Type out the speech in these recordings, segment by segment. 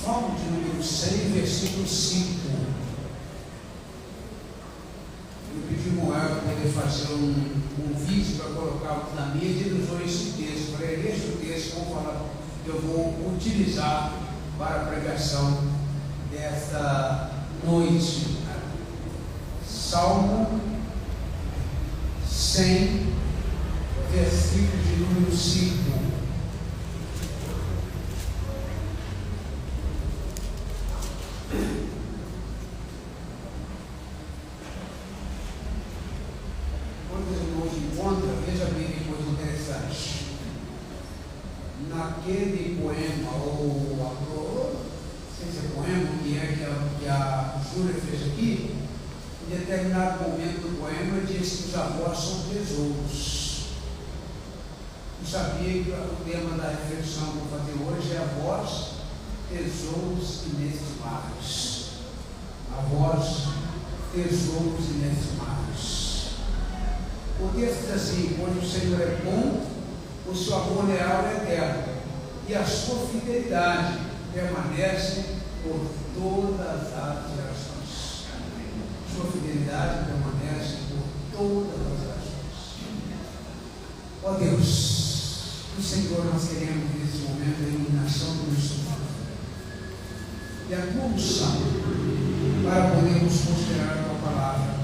Salmo de número 6, versículo 5. Eu pedi ao Moel para poder fazer um vídeo para colocar na mídia e usou esse texto. Para ele, este texto eu vou utilizar para a pregação desta noite. Salmo 100, versículo de número 5. Naquele poema, ou não sei se é poema, que a Júlia fez aqui, em determinado momento do poema, diz que os avós são tesouros. Eu sabia que o tema da reflexão que eu vou fazer hoje é avós, tesouros inestimáveis. Avós, tesouros inestimáveis. O texto diz assim: pois o Senhor é bom, o seu amor leal é eterno, e a sua fidelidade permanece por todas as gerações. Sua fidelidade permanece por todas as gerações. Ó Deus, o Senhor, nós queremos nesse momento a iluminação do Espírito e a condução para podermos considerar a tua palavra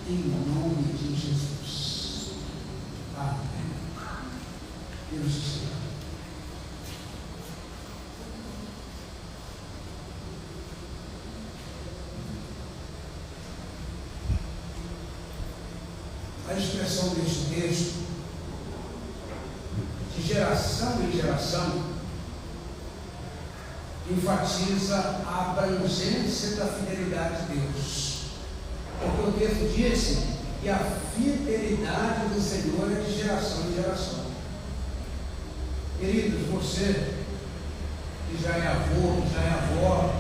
em nome de Jesus. Amém. Deus te salve. A expressão deste texto, de geração em geração, enfatiza a abrangência da fidelidade de Deus. Porque o texto diz que a fidelidade do Senhor é de geração em geração. Queridos, você que já é avô, que já é avó,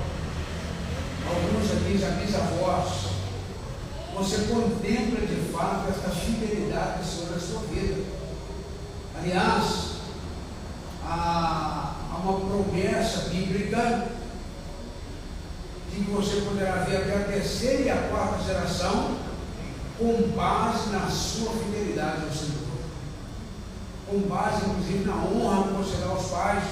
alguns aqui já bisavós, você contempla de fato esta fidelidade do Senhor na sua vida. Aliás, há uma promessa bíblica de que você poderá ver até a terceira e a quarta geração com base na sua fidelidade ao Senhor. Com base, inclusive, na honra que você dá aos pais.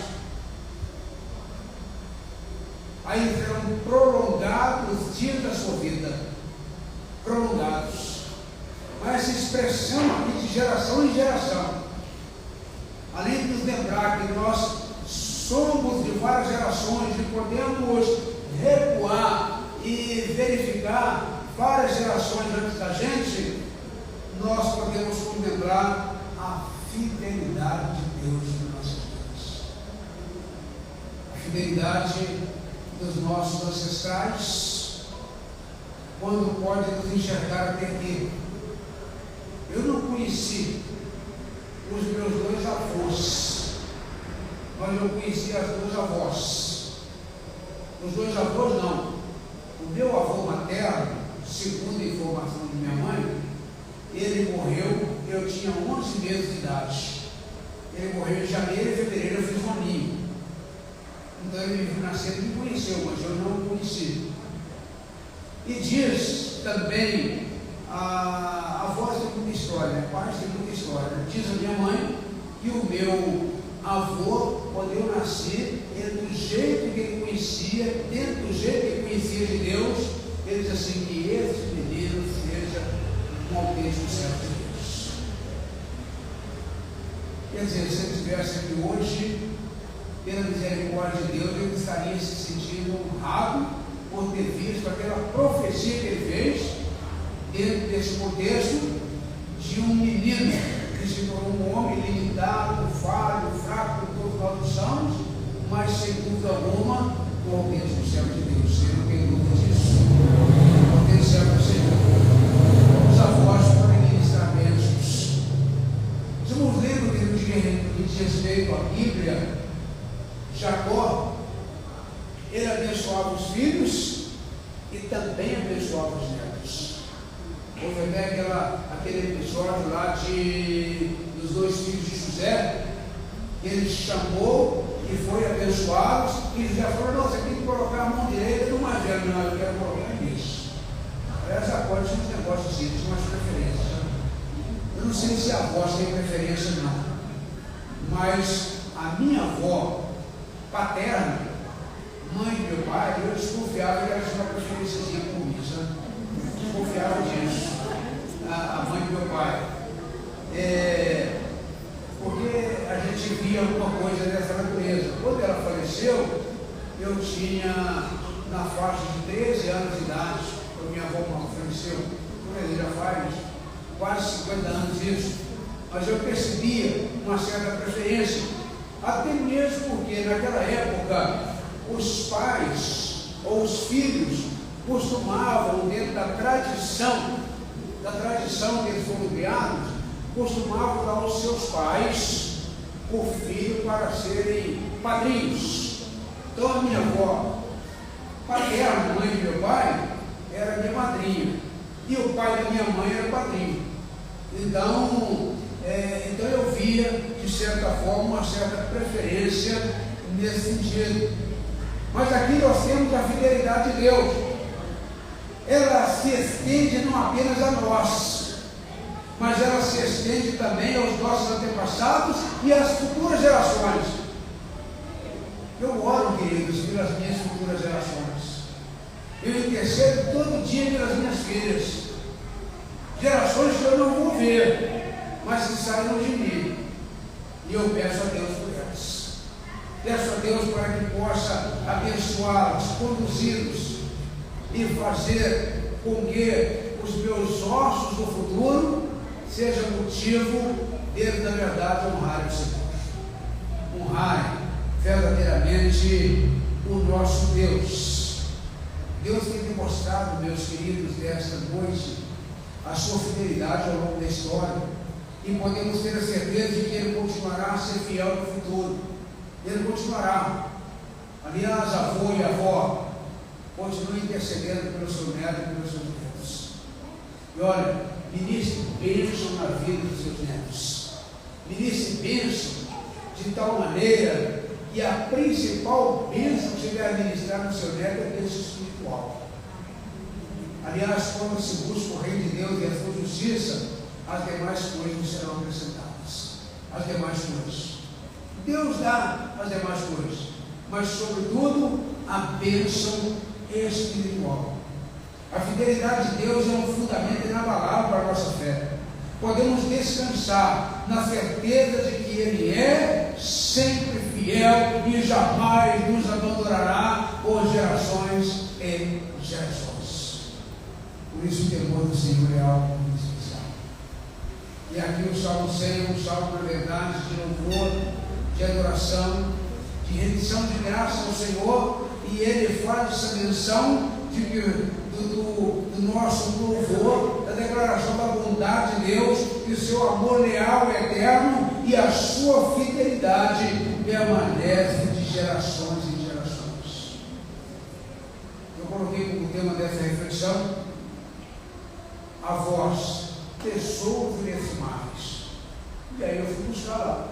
Aí serão prolongados os dias da sua vida. Prolongados. Mas essa expressão aqui de geração em geração, além de nos lembrar que nós somos de várias gerações e podemos recuar e verificar várias gerações antes da gente, nós podemos contemplar a fidelidade de Deus nas nossas vidas. A fidelidade dos nossos ancestrais, quando pode nos enxergar até aqui. Eu não conheci os meus dois avós, mas eu conheci as duas avós. Os dois avós não. O meu avô materno, segundo a informação de minha mãe, ele morreu, eu tinha 11 meses de idade. Ele morreu em janeiro e fevereiro, eu fiz um aninho. Então ele me viu nascer e me conheceu, mas eu não o conheci. E diz também, a voz tem muita história, a parte tem muita história. Diz a minha mãe que o meu avô, quando eu nasci, ele, do jeito que ele conhecia, dentro do jeito que ele conhecia de Deus, ele diz assim: que esse menino seja um autêntico servo de Deus. Quer dizer, se ele estivesse aqui hoje, pela misericórdia de Deus, ele estaria se sentindo honrado por ter visto aquela profecia que ele fez dentro desse contexto de um menino que se tornou um homem limitado, falho, fraco, por todos nós somos, mas sem dúvida alguma, o autêntico servo de Deus. Você não tem dúvida disso. O autêntico servo do Senhor. Os avós podem ministrar bênçãos. Estamos lendo que no que diz respeito à Bíblia, Jacó, ele abençoava os filhos e também abençoava os netos. Houve até aquele episódio lá dos dois filhos de José, que ele chamou e foi abençoá-los, e José falou: não, você tem que colocar a mão direita do mais velho. Não, eu quero colocar nisso. Essa pode ser um negócio assim, tem umas preferências. Eu não sei se a avó tem preferência, não, mas a minha avó paterna, mãe do meu pai, eu desconfiava que ela tinha uma preferência por mim, sabe? Desconfiava disso, a mãe do meu pai. Porque a gente via alguma coisa dessa natureza. Quando ela faleceu, eu tinha na faixa de 13 anos de idade, quando minha avó faleceu, já faz quase 50 anos isso, mas eu percebia uma certa preferência, até mesmo porque naquela época os pais ou os filhos costumavam, dentro da tradição que eles foram criados, costumavam dar aos seus pais por filho para serem padrinhos. Então a minha avó paterna, mãe do meu pai, era minha madrinha, e o pai da minha mãe era padrinho. Então eu via, de certa forma, uma certa preferência nesse sentido. Mas aqui nós temos a fidelidade de Deus. Ela se estende não apenas a nós, mas ela se estende também aos nossos antepassados e às futuras gerações. Eu oro, queridos, pelas minhas futuras gerações. Eu intercedo todo dia pelas minhas filhas. Gerações que eu não vou ver, mas que saíram de mim. E eu peço a Deus por elas. Peço a Deus para que possa abençoá-las, conduzi-los e fazer com que os meus ossos do futuro sejam motivo deles, na verdade, honrarem o Senhor. Honrarem verdadeiramente o nosso Deus. Deus tem demonstrado, meus queridos, desta noite, a sua fidelidade ao longo da história, e podemos ter a certeza de que Ele continuará a ser fiel no futuro. Ele continuará. Aliás, avô e avó, continue intercedendo pelo seu neto e pelos seus netos. E olha, ministre bênção na vida dos seus netos. Ministre bênção de tal maneira que a principal bênção que você vai administrar no seu neto é a bênção espiritual. Aliás, quando se busca o reino de Deus e a sua justiça, as demais coisas serão acrescentadas. As demais coisas. Deus dá as demais coisas, mas sobretudo a bênção espiritual. A fidelidade de Deus é um fundamento inabalável para a nossa fé. Podemos descansar na certeza de que Ele é sempre fiel e jamais nos abandonará por gerações e gerações. Por isso o temor do Senhor é algo muito especial. E aqui o Salmo 100 é um salmo, na verdade, de louvor, de adoração, de rendição de graça ao Senhor, e ele faz essa menção do nosso louvor, da declaração da bondade de Deus, e o seu amor leal e eterno, e a sua fidelidade permanece de gerações em gerações. Eu coloquei como tema dessa reflexão: a voz, tesouros inestimáveis. E aí eu fui buscar lá.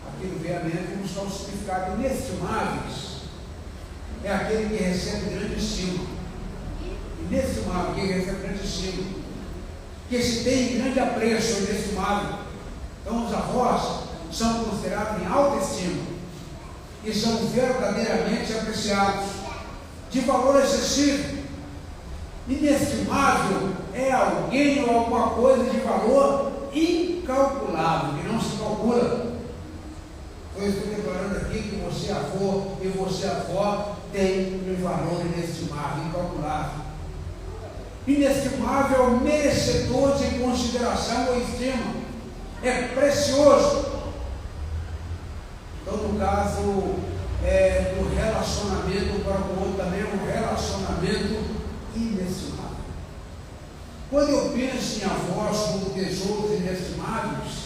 Aqui no veeamento, fui buscar o significado. Inestimáveis é aquele que recebe grande estima. Inestimável, que recebe grande estima. Que se tem grande apreço, inestimável. Então os avós são considerados em alta estima e são verdadeiramente apreciados, de valor excessivo. Inestimável é alguém ou alguma coisa de valor incalculável, que não se calcula. Eu estou declarando aqui que você, avô, e você, avó, tem um valor inestimável, incalculável. Inestimável é o merecedor de consideração ou estima. É precioso. Então, no caso do relacionamento para o outro, também é um relacionamento inestimável. Quando eu penso em avós como tesouros inestimáveis,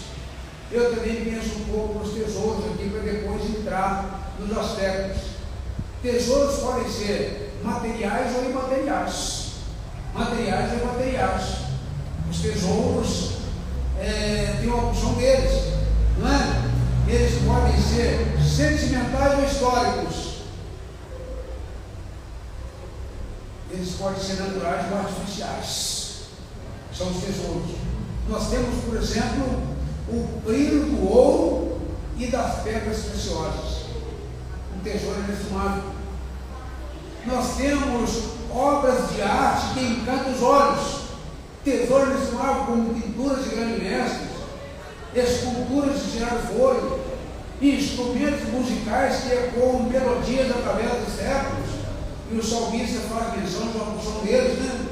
eu também penso um pouco nos tesouros aqui, para depois entrar nos aspectos. Tesouros podem ser materiais ou imateriais. Materiais ou imateriais. Os tesouros têm uma opção deles, não é? Eles podem ser sentimentais ou históricos. Eles podem ser naturais ou artificiais. São os tesouros. Nós temos, por exemplo, o brilho do ouro e das pedras preciosas. Um tesouro inestimável. Nós temos obras de arte que encantam os olhos. Tesouro inestimável, como pinturas de grandes mestres, esculturas de tirar folha, instrumentos musicais que ecoam melodias através dos séculos, e o salmista faz menção ao som deles, né?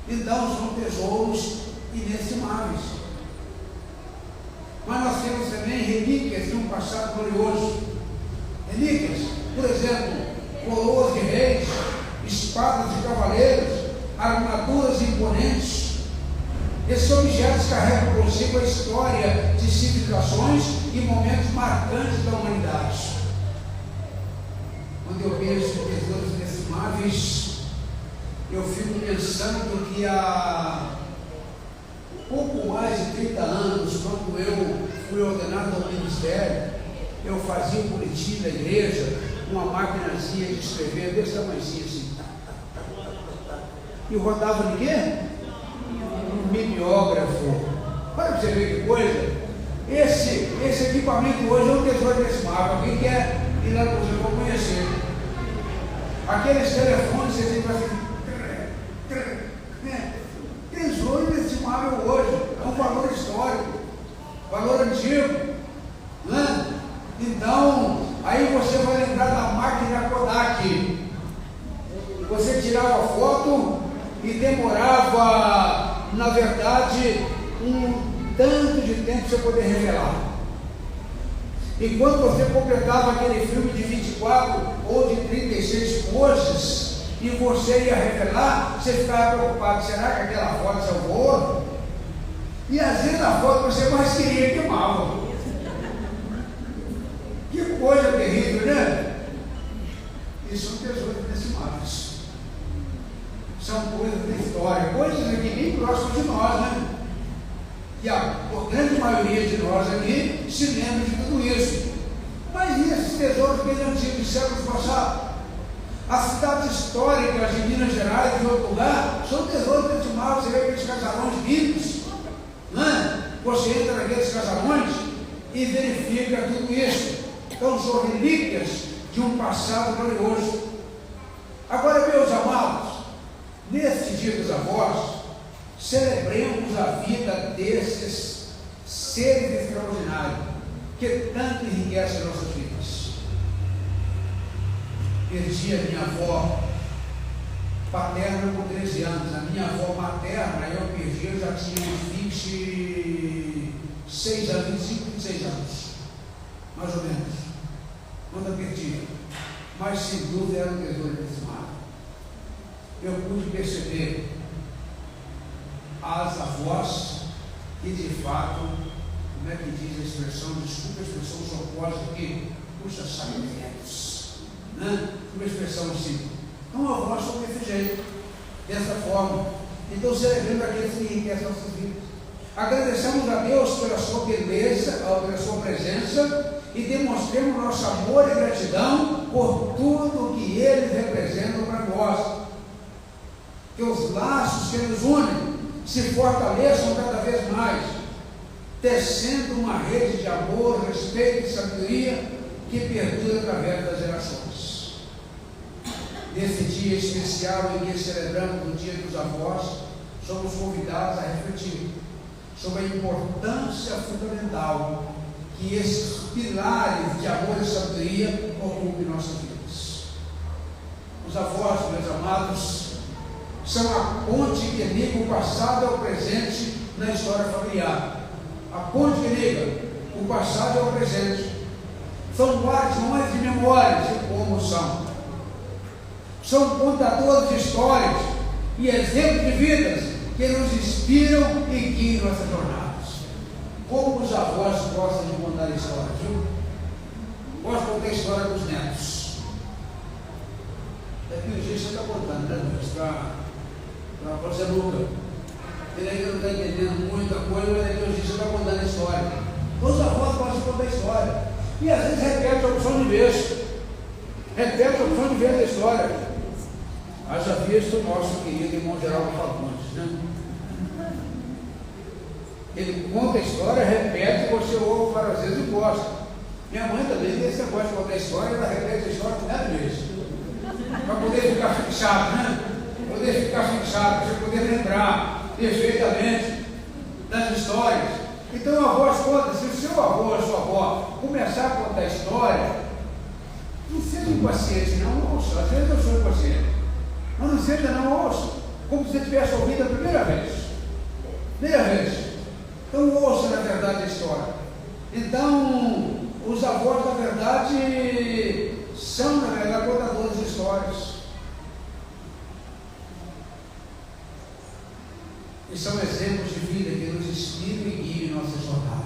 Então são tesouros inestimáveis. Mas nós temos também relíquias de um passado glorioso. Relíquias, por exemplo, coroas de reis, espadas de cavaleiros, armaduras imponentes. Esses objetos carregam consigo a história de civilizações e momentos marcantes da humanidade. Quando eu vejo tesouros inestimáveis, eu fico pensando que há pouco mais de 30 anos, quando eu fui ordenado ao ministério, eu fazia um boletim da igreja, uma maquinazinha de escrever desse tamanhozinho assim. E rodava de quê? Um mimeógrafo. Olha para você ver que coisa. Esse equipamento hoje é um tesouro inestimável. Quem quer ir lá para você, vou conhecer. Aqueles telefones, você tem que fazer. Tesouro inestimável hoje. É um valor histórico, valor antigo. Né? Então, aí você vai lembrar da máquina Kodak. Você tirava foto e demorava, na verdade, um tanto de tempo para você poder revelar. E quando você completava aquele filme de 24 ou de 36 poses e você ia revelar, você ficava preocupado: será que aquela foto salvou? E às vezes a foto que você mais queria queimava. Que coisa terrível, né? Isso são tesouros inestimáveis. São coisas da história, coisas aqui bem próximas de nós, né? E a grande maioria de nós aqui se lembra de tudo isso. Mas e esses tesouros bem antigos, de séculos passados? As cidades históricas de Minas Gerais, de outro lugar, são tesouros inestimáveis. Você vê aqueles casarões bíblicos, né? Você entra naqueles casarões e verifica tudo isso. Então são relíquias de um passado glorioso. Agora, meus amados, neste dia dos avós, celebremos a vida desses seres extraordinários que tanto enriquecem nossas vidas. Perdi a minha avó paterna com 13 anos. A minha avó materna eu perdi, eu já tinha uns 26 anos, 25, 26 anos, mais ou menos, quando eu perdi. Mas sem dúvida era um tesouro inestimável. Eu pude perceber as avós que de fato, como é que diz a expressão, desculpa a expressão socorrosa aqui, puxa, saimentos, né? Uma expressão assim. Então a avós são desse jeito, dessa forma. Então celebrando aqueles que enriquecem nossas vidas. Agradecemos a Deus pela sua beleza, pela sua presença, e demonstremos nosso amor e gratidão por tudo que eles representam para nós. Que os laços que nos unem se fortaleçam cada vez mais, tecendo uma rede de amor, respeito e sabedoria que perdura através das gerações. Nesse dia especial em que celebramos o Dia dos Avós, somos convidados a refletir sobre a importância fundamental que esses pilares de amor e sabedoria ocupem nossas vidas. Os avós, meus amados, são a ponte que liga o passado ao presente na história familiar. A ponte que liga o passado ao presente. São guardiões de memórias e como são. São contadores de histórias e exemplos de vidas que nos inspiram e guiam nossas jornadas. Como os avós gostam de contar histórias, viu? Gostam de contar a história dos netos. Daqui um dia você está contando, né, Deus? Para você nunca. Ele ainda não está entendendo muita coisa, mas daqui uns dias você está contando a história. Os avós gostam de contar história. E às vezes repete a opção de vez. Repete a opção de vez da história. Haja visto o nosso querido irmão Geraldo Fagundes, né? Ele conta a história, repete, você ouve várias vezes e gosta. Minha mãe também tem esse negócio de contar a história, ela repete a história 4 vezes. Para poder ficar fixado, né? Poder ficar fixado, para você poder lembrar perfeitamente das histórias. Então a avó conta, se o seu avô ou a sua avó começar a contar a história, não seja impaciente, não ouça. Às vezes eu sou impaciente, mas não seja, não ouça, como se você tivesse ouvido a primeira vez. Primeira vez. Então ouça na verdade a história. Então, os avós, na verdade, são, na verdade, contadores de histórias. E são exemplos de vida que nos inspiram e guiam em nossa jornada.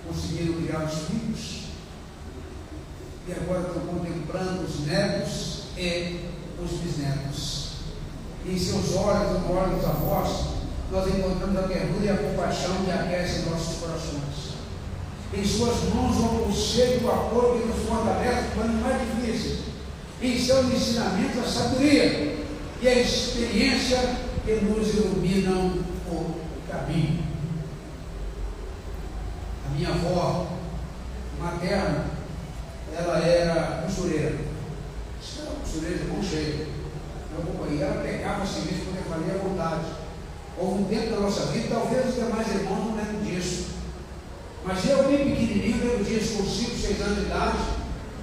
Conseguiram criar os filhos e agora estão contemplando os netos e os bisnetos. E em seus olhos, no olho dos avós, nós encontramos a ternura e a compaixão que aquecem nossos corações. Em suas mãos, o conselho e o apoio que nos fortalece no ano mais difícil. Em seus ensinamentos, a sabedoria e a experiência que nos iluminam o caminho. A minha avó materna, ela era costureira. Isso era costureira de mão cheia. E ela pegava serviço porque fazia à vontade. Houve um tempo da nossa vida, talvez os demais irmãos não lembram disso. Mas eu, bem pequenininho, lembro disso, com 5, 6 anos de idade,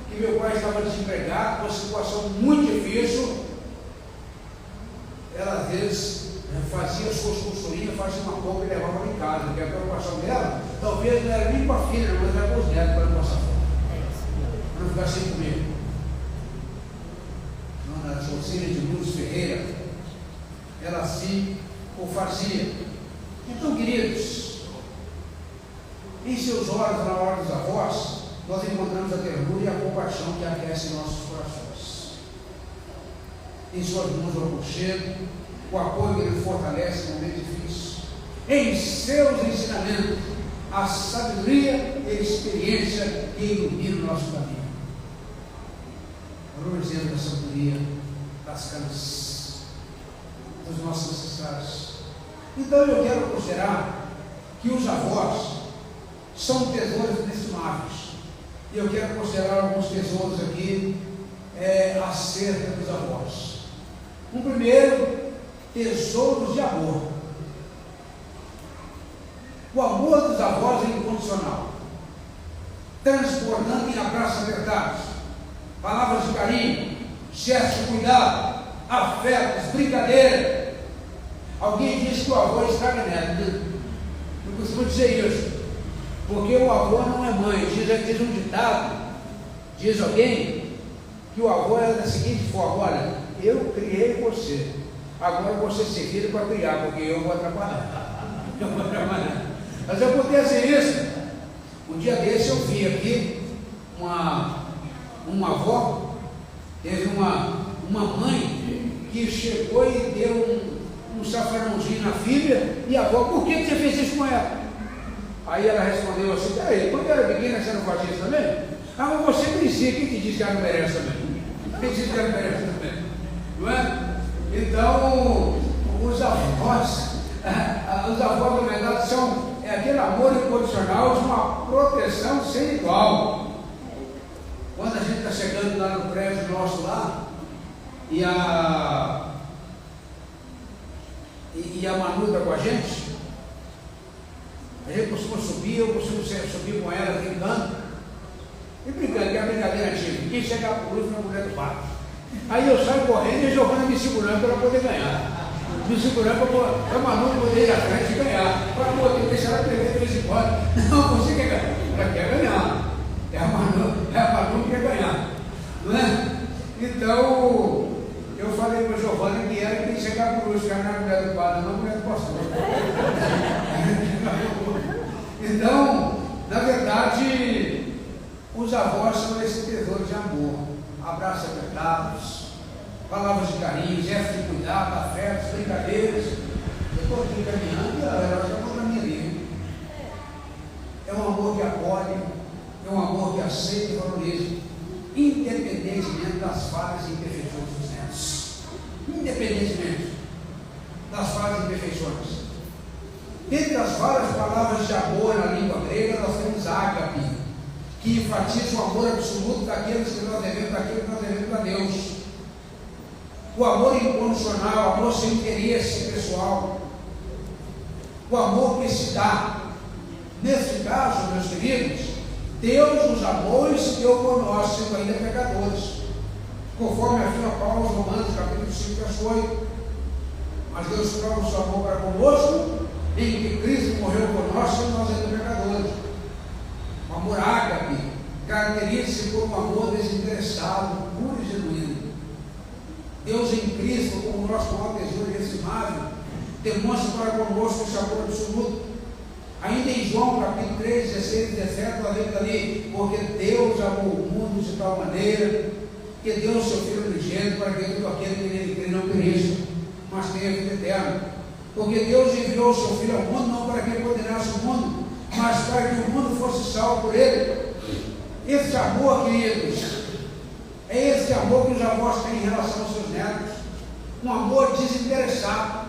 que meu pai estava desempregado, uma situação muito difícil. Ela, às vezes, fazia suas costurinhas, fazia uma compra e levava em casa, porque a preocupação dela, talvez não era nem com a filha, mas era com os netos, para não passar fome, para não ficar sem comer. Dona Josina de Lourdes Ferreira, ela assim o fazia. Então, queridos, em seus olhos, na hora dos avós, nós encontramos a ternura e a compaixão que aquecem nossos corações. Em suas mãos, o aconchego, o apoio que nos fortalece no momento difícil. Em seus ensinamentos, a sabedoria e a experiência que iluminam o nosso caminho. Vamos exemplo da sabedoria das canas dos nossos ancestrais. Então eu quero considerar que os avós são tesouros inestimáveis. E eu quero considerar alguns tesouros aqui acerca dos avós. Um primeiro, tesouros de amor. O amor dos avós é incondicional, transbordando em abraços apertados, palavras de carinho, gestos de cuidado, afetos, brincadeira. Alguém diz que o avô estraga neto. Eu costumo dizer isso, porque o avô não é mãe. Diz um ditado, diz alguém, que o avô é da seguinte forma: olha, eu criei você, agora você se vira para criar, porque eu vou atrapalhar. Eu vou atrapalhar. Mas acontece isso. Um dia desse eu vi aqui uma avó, teve uma mãe que chegou e deu um safranãozinho na filha, e a avó: por que você fez isso com ela? Aí ela respondeu assim: peraí, quando eu era pequena você não fazia isso também? Ah, mas você merecia, quem te disse que ela não merece também? Quem te disse que ela não merece também? Não é? Então, os avós, na verdade, são aquele amor incondicional de uma proteção sem igual. Quando a gente está chegando lá no prédio nosso lá, e a Manu está com a gente costuma subir, eu costumo subir com ela brincando, que é a brincadeira antiga, quem chegar por luz na mulher do barco. Aí eu saio correndo e a Giovana me segurando para ela poder ganhar. Me segurando para a Manu poder ir à frente e ganhar. Para poder deixar ela perder de vez em quando. Não, você quer ganhar. Ela quer ganhar. É a Manu que quer ganhar. Não é? Então, eu falei para a Giovana que era quem chegar por luz, ficar na mulher do barco, não a mulher do pastor. Então, na verdade, os avós são esse tesouro de amor. Abraços apertados, palavras de carinho, gestos de cuidado, afetos, brincadeiras. Eu estou aqui caminhando e ela já está na minha linha. É aceita e valoriza, independentemente das falhas e imperfeições dos netos. Independentemente das falhas e imperfeições. Dentre as várias palavras de amor na língua grega, nós temos ágape, que enfatiza o amor absoluto daquilo que nós devemos a Deus. O amor incondicional, o amor sem interesse pessoal, o amor que se dá. Neste caso, meus queridos, Deus nos amou e se deu por nós, sendo ainda pecadores, conforme afirma Paulo aos Romanos, capítulo 5, verso 8. Mas Deus prova o seu amor para conosco, em que Cristo morreu por nós, sendo nós ainda pecadores. O amor ágape caracteriza-se por um amor desinteressado, puro e genuíno. Deus em Cristo, como nosso maior tesouro inestimável, demonstra para conosco esse amor absoluto. Ainda em João capítulo 3, 16 e 17, nós lemos ali: porque Deus amou o mundo de tal maneira que deu o seu Filho unigênito para que todo aquele que nele crê não pereça, mas tenha vida eterna. Porque Deus enviou o seu Filho ao mundo não para que ele condenasse o mundo, mas para que o mundo fosse salvo por ele. Esse amor, queridos, é esse amor que os avós têm em relação aos seus netos. Um amor desinteressado.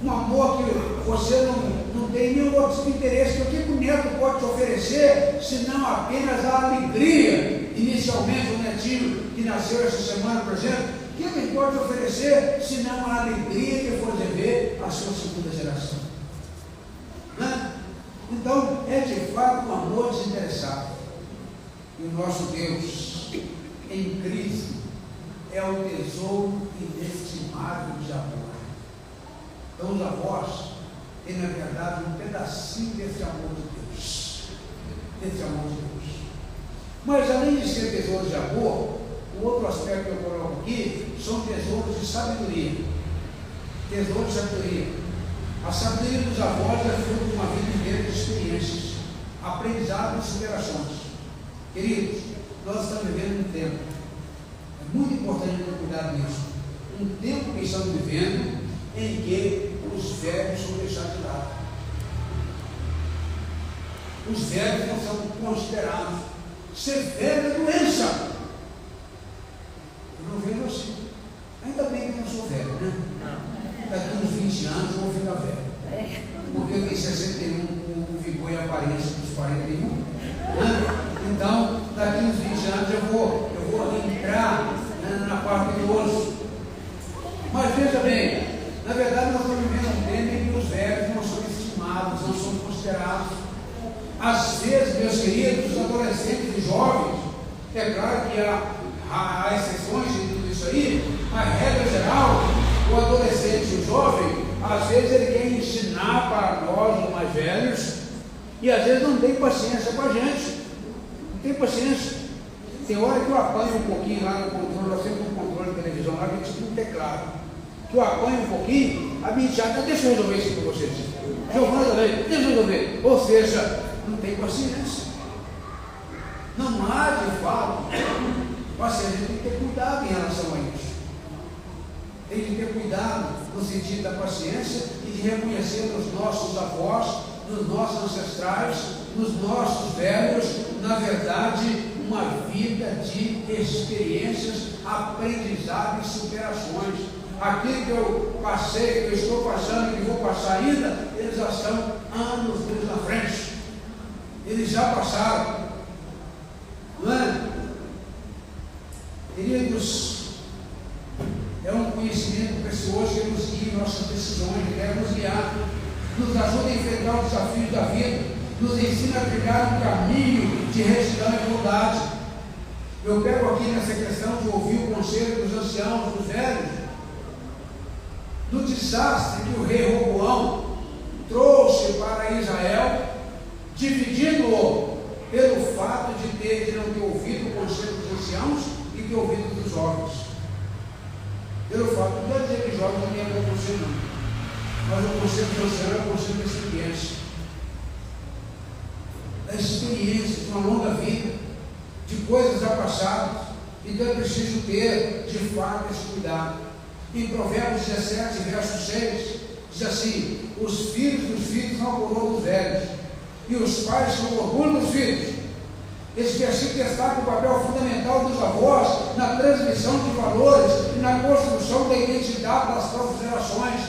Um amor que você não tem nenhum outro interesse. O que o neto pode te oferecer, senão apenas a alegria? Inicialmente, o netinho que nasceu essa semana, por exemplo, o que ele pode oferecer, senão a alegria que for ver a sua segunda geração? Né? Então, é de fato um amor desinteressado. E o nosso Deus, em Cristo, é o tesouro inestimável de amor. Então, os avós têm, na verdade, um pedacinho desse amor de Deus. Desse amor de Deus. Mas, além de ser tesouro de amor, o outro aspecto que eu coloco aqui são tesouros de sabedoria. Tesouros de sabedoria. A sabedoria dos avós é fruto de uma vida inteira de experiências, aprendizados e superações. Queridos, nós estamos vivendo um tempo, é muito importante ter cuidado nisso, um tempo que estamos vivendo em que os velhos são deixados de lado. Os velhos não são considerados. Ser velho é doença. Eu não vejo assim. Ainda bem que eu não sou velho, né? Daqui uns 20 anos eu vou ficar velho. Porque eu tenho 61 com vigor e aparência dos 41. Né? Então, daqui uns 20 anos eu vou entrar, né, na parte do osso. Mas veja bem, na verdade nós estamos vivendo um tempo em que os velhos não são estimados, não são considerados. Às vezes, meus queridos, os adolescentes e jovens, é claro que há exceções de tudo isso aí, mas regra geral, o adolescente e o jovem, às vezes ele quer ensinar para nós, os mais velhos, e às vezes não tem paciência com a gente. Não tem paciência. Tem hora que eu apanho um pouquinho lá no controle, nós temos um controle de televisão lá que tipo um teclado. Que eu apanho um pouquinho, a minha chata, deixa eu resolver isso com vocês. Giovana também, deixa eu resolver. Ou seja, não tem paciência. Não há de fato paciência, tem que ter cuidado em relação a isso. Tem que ter cuidado no sentido da paciência e de reconhecer nos nossos avós, nos nossos ancestrais, nos nossos velhos, na verdade, uma vida de experiências, aprendizado e superações. Aquilo que eu passei, que eu estou passando e que vou passar ainda, eles já estão anos-luz na frente. Eles já passaram. Não é? Queridos, é um conhecimento precioso que nos guia em nossas decisões, que deve nos guiar, nos ajuda a enfrentar os desafios da vida, nos ensina a trilhar um caminho de retidão e bondade. Eu pego aqui nessa questão de ouvir o conselho dos anciãos, dos velhos, do desastre que o rei Roboão trouxe para Israel, dividindo-o pelo fato de não ter ouvido o conselho dos anciãos e ter ouvido dos jovens. Pelo fato, não quero dizer que jovens não têm bom conselho, não, mas o conselho dos anciãos é o conselho da experiência. Da experiência, de uma longa vida, de coisas já passadas, então é preciso ter, de fato, esse cuidado. Em Provérbios 17, verso 6, diz assim: os filhos dos filhos são a coroa dos velhos, e os pais são o orgulho dos filhos. Esse versículo destaca o papel fundamental dos avós na transmissão de valores e na construção da identidade das próprias gerações.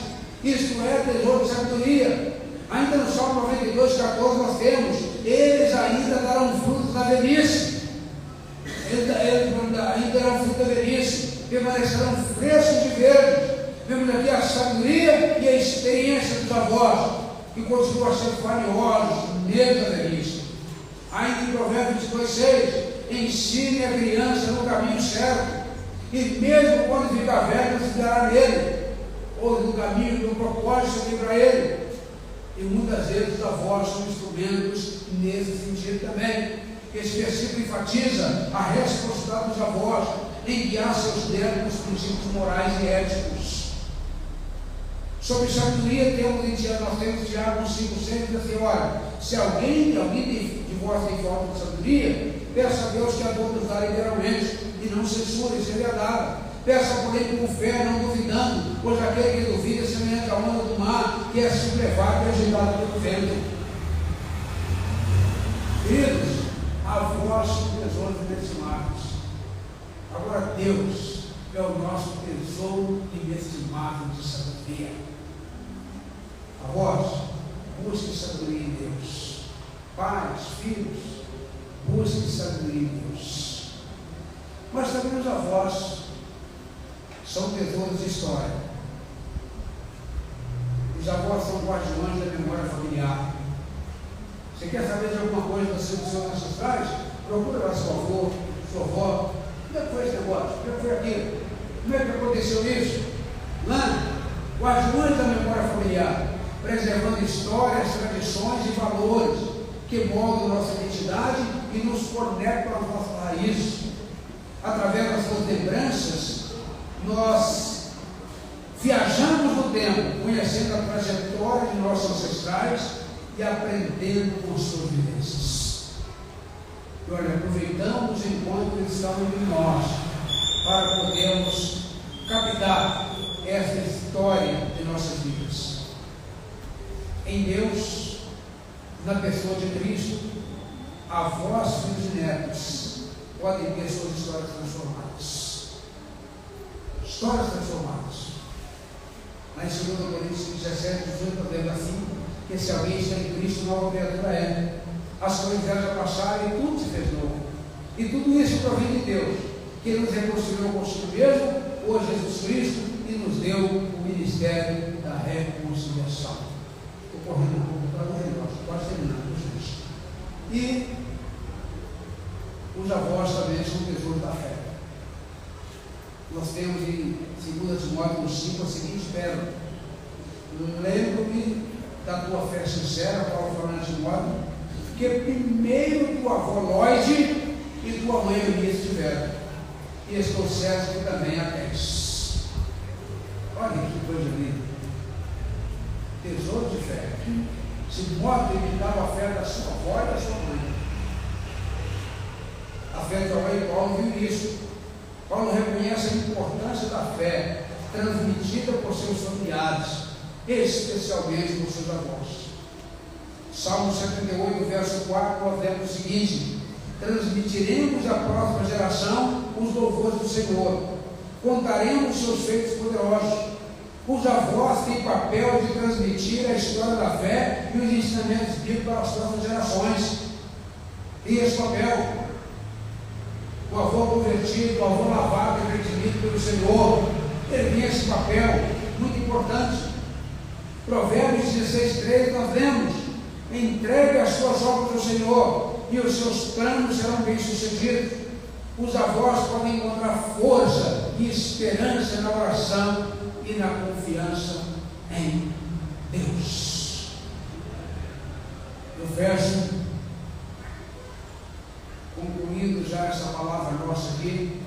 Isto é tesouro de sabedoria. Ainda no Salmo 92:14 nós temos: eles ainda darão frutos da velhice. Eles ainda darão fruto da velhice, permanecerão frescos e verdes. Vemos aqui a sabedoria e a experiência dos avós, que continuam sendo valiosos mesmo da velhice. Ainda em Provérbios 22:6, ensine a criança no caminho certo, e mesmo quando ficar velho, se dará nele, ou no caminho, no propósito que para ele. E muitas vezes os avós são instrumentos nesse sentido também. Esse versículo enfatiza a responsabilidade dos avós em guiar seus netos nos princípios morais e éticos. Sobre sabedoria, nós temos Tiago 5,6, diz assim: olha, se alguém de vós tem falta de sabedoria, peça a Deus que a todos dá liberalmente, e não censure, seria dada. Peça, porém, com fé, não duvidando, pois aquele que duvida é semelhante à onda do mar, que é sublevada e agitada pelo vento. Queridos, avós são tesouros inestimáveis. Agora, Deus é o nosso tesouro inestimável de sabedoria. Avós, busquem sabedoria em Deus. Pais, filhos, busquem sabedoria em Deus. Mas também os avós são tesouros de história. Os avós são guardiões da memória familiar. Você quer saber de alguma coisa dos seus ancestrais? Procura lá seu avô, sua avó. Como é que foi esse negócio? Como é que foi aquilo? Como é que aconteceu isso? Lá, guardiões da memória familiar, preservando histórias, tradições e valores que moldam nossa identidade e nos conectam às nossas raízes. Através das suas lembranças, nós viajamos no tempo, conhecendo a trajetória de nossos ancestrais e aprendendo com suas vivências. E olha, aproveitamos enquanto eles estão entre nós, para podermos captar essa história de nossas vidas. Em Deus, na pessoa de Cristo, avós, filhos e netos podem ter suas histórias transformadas. Histórias transformadas. Lá em 2 Coríntios 17:18, nós lemos assim: que se alguém está em Cristo, nova criatura é. As coisas já passaram e tudo se fez novo. E tudo isso provém de Deus, que nos reconciliou consigo mesmo, por Jesus Cristo, e nos deu o ministério da reconciliação. Estou correndo um pouco para nós, quase terminando, Jesus. E os avós também são tesouros da fé. Nós temos em 2 Timóteo 5 a seguinte pérola: lembro-me da tua fé sincera, Paulo falando a Timóteo, que primeiro tua avó Lloyd e tua mãe Eunice tiveram, e estou certo que também a tens. Olha que coisa linda. Tesouro de fé. Timóteo imitava a fé da sua avó e da sua mãe. A fé da mãe, Paulo viu isso. Paulo reconhece a importância da fé transmitida por seus familiares, especialmente por seus avós. Salmo 78, verso 4, nós lemos o seguinte: transmitiremos à próxima geração os louvores do Senhor, contaremos seus feitos poderosos. Os avós têm papel de transmitir a história da fé e os ensinamentos bíblicos para as próximas gerações. E esse papel, o avô convertido, o avô lavado e redimido pelo Senhor, ele tem esse papel muito importante. Provérbios 16:3 nós lemos: entregue as suas obras ao Senhor e os seus planos serão bem-sucedidos. Os avós podem encontrar força e esperança na oração e na confiança em Deus. Eu fecho, concluindo já essa palavra nossa aqui,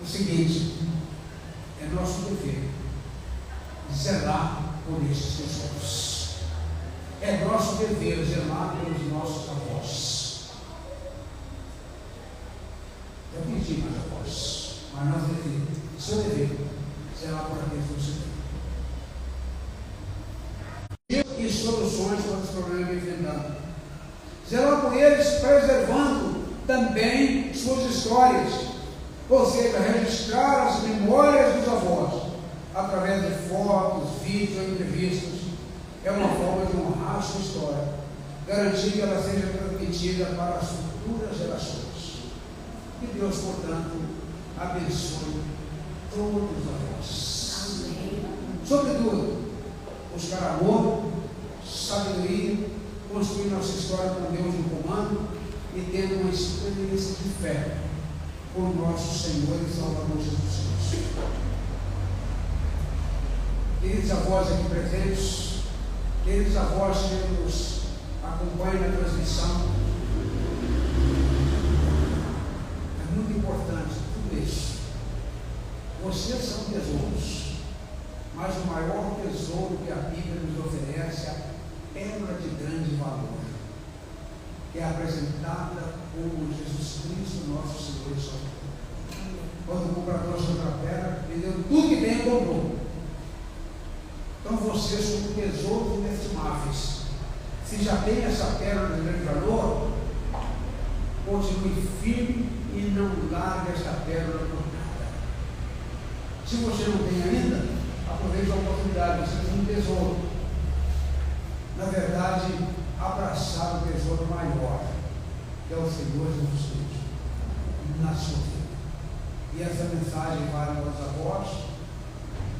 o seguinte: é nosso dever zelar por esses tesouros. É nosso dever zelar pelos nossos avós. Eu pedi mais avós, mas nós devemos, seu dever, zelar por aqueles que você tem. de soluções para os problemas que enfrentamos. Zelar por eles, preservando também suas histórias, ou seja, registrar as memórias dos avós, através de fotos, vídeos ou entrevistas. É uma forma de honrar a sua história, garantir que ela seja transmitida para as futuras gerações. Que Deus, portanto, abençoe todos os avós. Amém. Sobretudo, buscar amor, sabedoria, construir nossa história com Deus no comando e tendo uma experiência de fé com o nosso Senhor e Salvador Jesus Cristo. Queridos avós aqui presentes, queridos avós que nos acompanham na transmissão, é muito importante tudo isso. Vocês são tesouros, mas o maior tesouro que a Bíblia nos oferece é a pérola de grande valor, que é apresentada como Jesus Cristo, nosso Senhor e Salvador. Quando o comprador achou a pérola, vendeu tudo que tem e comprou. Então vocês são tesouros inestimáveis. Se já tem essa pérola de grande valor, continue firme e não largue esta pérola por nada. Se você não tem ainda, aproveite a oportunidade, você tem um tesouro. Na verdade, abraçar o tesouro maior, que é o Senhor Jesus Cristo, na sua vida. E essa mensagem vale para os avós,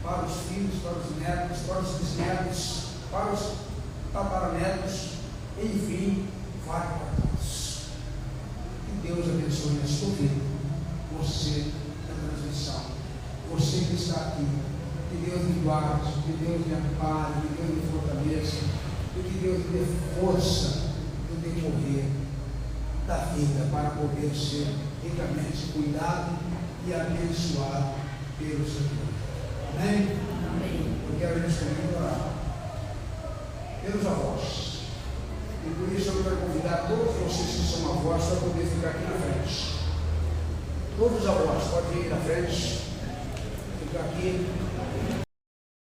para os filhos, para os netos, para os bisnetos, para os tataranetos, enfim, vale para todos. Que Deus abençoe a sua vida, você na transmissão, você que está aqui. Que Deus me guarde, que Deus me ampare, que Deus me fortaleça, e que Deus me dê força no decorrer da vida para poder ser ricamente cuidado e abençoado pelo Senhor. Amém? Amém. Eu quero neste momento orar pelos avós. E por isso eu quero convidar todos vocês que são avós para poder ficar aqui na frente. Todos os avós podem ir na frente, ficar aqui.